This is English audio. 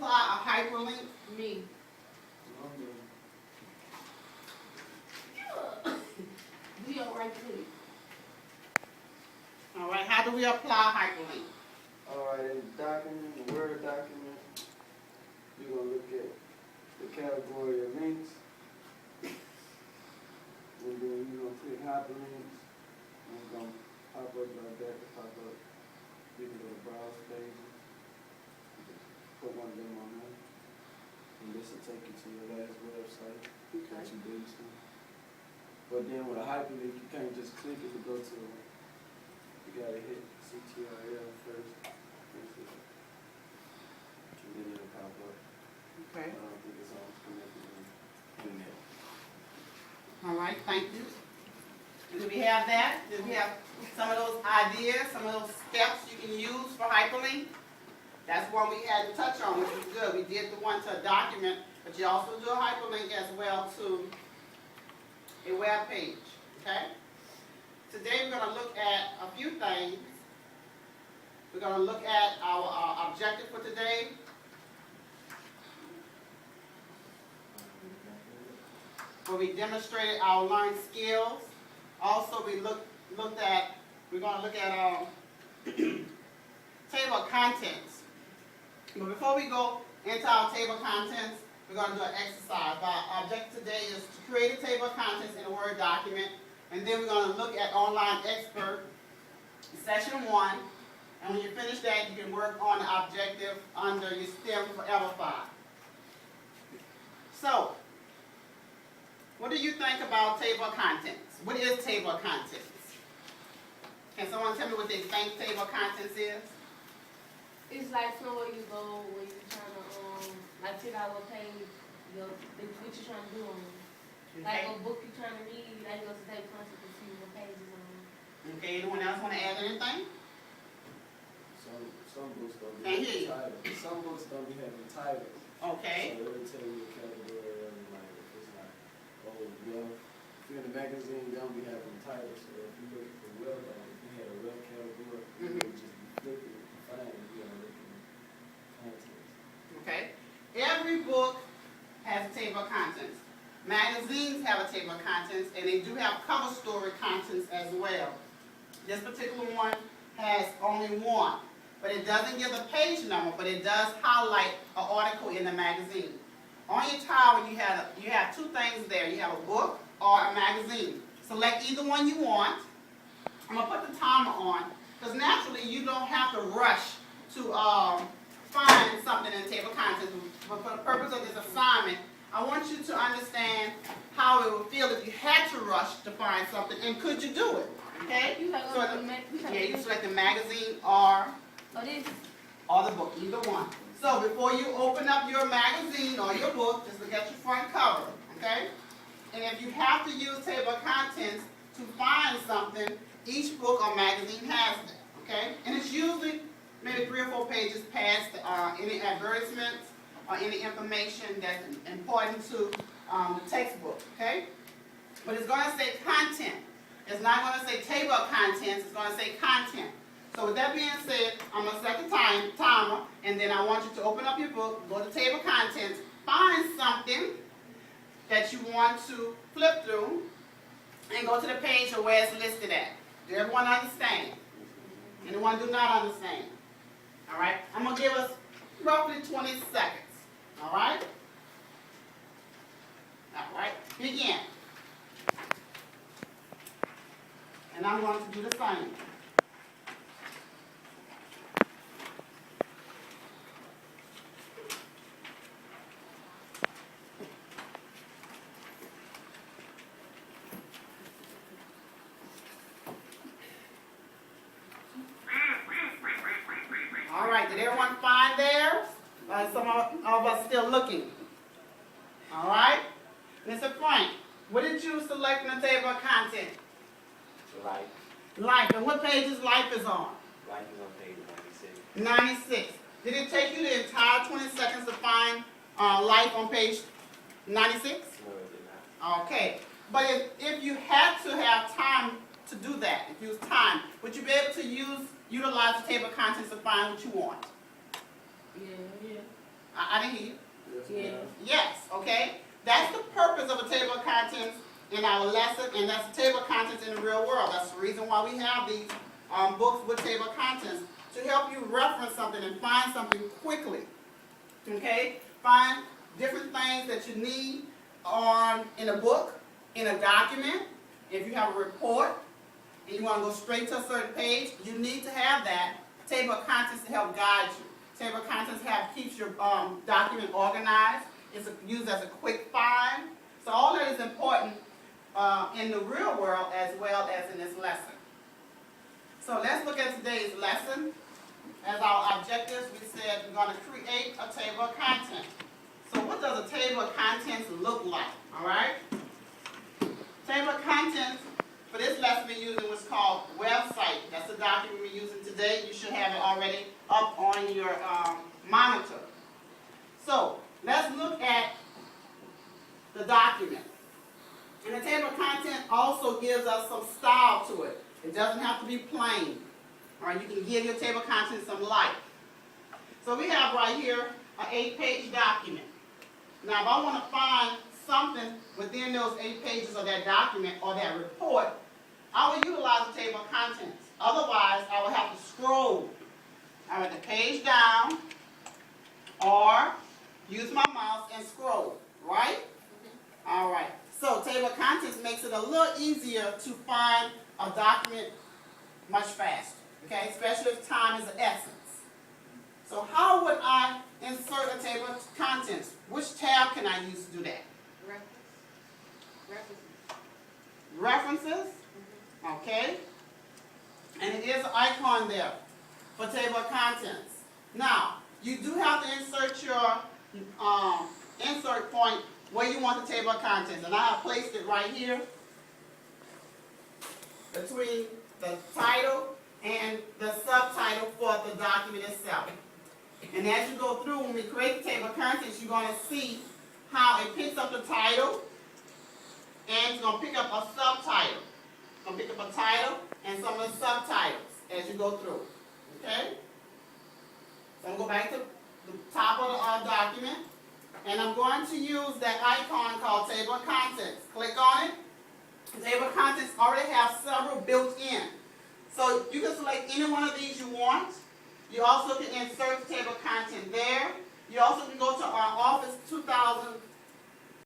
apply a hyperlink? Me. Do your right click. All right, how do we apply a hyperlink? All right, in the document, the Word document, you're going to look at the category of links. And then you're going to click hyperlinks. And it's going to pop up like that to pop up. You can go to browse pages. Put one of them on there. And this will take you to your last website that you did to. But then with a hyperlink, you can't just click it to go to it. You got to hit CTRL first. And then it'll pop up. Okay. I don't think it's all connected in there. All right, thank you. Do we have that? Do we have some of those ideas, some of those steps you can use for hyperlink? That's one we had to touch on, which was good. We did the one to a document, but you also do a hyperlink as well to a web page, okay? Today we're going to look at a few things. We're going to look at our objective for today. Where we demonstrated our learned skills. Also, we're going to look at table of contents. But before we go into our table of contents, we're going to do an exercise. Our objective today is to create a table of contents in a Word document, and then we're going to look at Online Expert, Session 1, and when you finish that, you can work on the objective under your STEM Forever 5. So, what do you think about table of contents? What is table of contents? Can someone tell me what they think table of contents is? It's like somewhere you go when you're trying to, like fill out what page, what you're trying to do on. Like a book you're trying to read, like you go to table of contents and see what page is on. Okay, anyone else want to add anything? Some books don't be Can't hear having you. titles. Some books don't be having titles. Okay. So it'll tell you a category of like if it's like, oh, well, if you're in a magazine, they don't be having titles. So if you're looking for web, like if you had a web category, you would just be flipping and finding, you know, looking at contents. Okay. Every book has a table of contents. Magazines have a table of contents, and they do have cover story contents as well. This particular one has only one, but it doesn't give the page number, but it does highlight an article in the magazine. On your tile, you have two things there. You have a book or a magazine. Select either one you want. I'm going to put the timer on, because naturally you don't have to rush to find something in the table of contents. But for the purpose of this assignment, I want you to understand how it would feel if you had to rush to find something, and could you do it? Okay? You select the magazine or the book, either one. So before you open up your magazine or your book, just look at your front cover, okay? And if you have to use table of contents to find something, each book or magazine has that, okay? And it's usually maybe 3 or 4 pages past any advertisements or any information that's important to the textbook, okay? But it's going to say content. It's not going to say table of contents, it's going to say content. So with that being said, I'm going to set the timer, and then I want you to open up your book, go to table of contents, find something that you want to flip through, and go to the page of where it's listed at. Does everyone understand? Anyone do not understand? All right? I'm going to give us roughly 20 seconds. All right? All right. Begin. And I'm going to do the same. All right, did everyone find theirs? Some of us still looking. All right? Mr. Frank, what did you select in the table of content? Life. Life. And what page is life is on? Life is on page 96. 96. Did it take you the entire 20 seconds to find life on page 96? No, it did not. Okay. But if you had to have time to do that, if you was time, would you be able to utilize the table of contents to find what you want? Yeah. I didn't hear you. Yes, Yeah. ma'am. Yes, okay? That's the purpose of a table of contents in our lesson, and that's the table of contents in the real world. That's the reason why we have these books with table of contents, to help you reference something and find something quickly, okay? Find different things that you need in a book, in a document. If you have a report and you want to go straight to a certain page, you need to have that table of contents to help guide you. Table of contents keeps your document organized. It's used as a quick find. So all that is important in the real world as well as in this lesson. So let's look at today's lesson. As our objectives, we said we're going to create a table of contents. So what does a table of contents look like? All right? Table of contents for this lesson we're using what's called website. That's the document we're using today. You should have it already up on your monitor. So let's look at the document. And the table of content also gives us some style to it. It doesn't have to be plain. All right, you can give your table of contents some life. So we have right here an 8-page document. Now if I want to find something within those 8 pages of that document or that report, I will utilize the table of contents. Otherwise, I will have to scroll. I would the page down or use my mouse and scroll, right? All right. So table of contents makes it a little easier to find a document much faster, okay? Especially if time is of essence. So how would I insert a table of contents? Which tab can I use to do that? References. Okay. And it is an icon there for table of contents. Now, you do have to insert your insert point where you want the table of contents. And I have placed it right here between the title and the subtitle for the document itself. And as you go through, when we create the table of contents, you're going to see how it picks up the title and it's going to pick up a subtitle. It's going to pick up a title and some of the subtitles as you go through. Okay? So I'm going to go back to the top of the document. And I'm going to use that icon called Table of Contents. Click on it. The Table of Contents already have several built in. So you can select any one of these you want. You also can insert the table of content there. You also can go to our Office 2000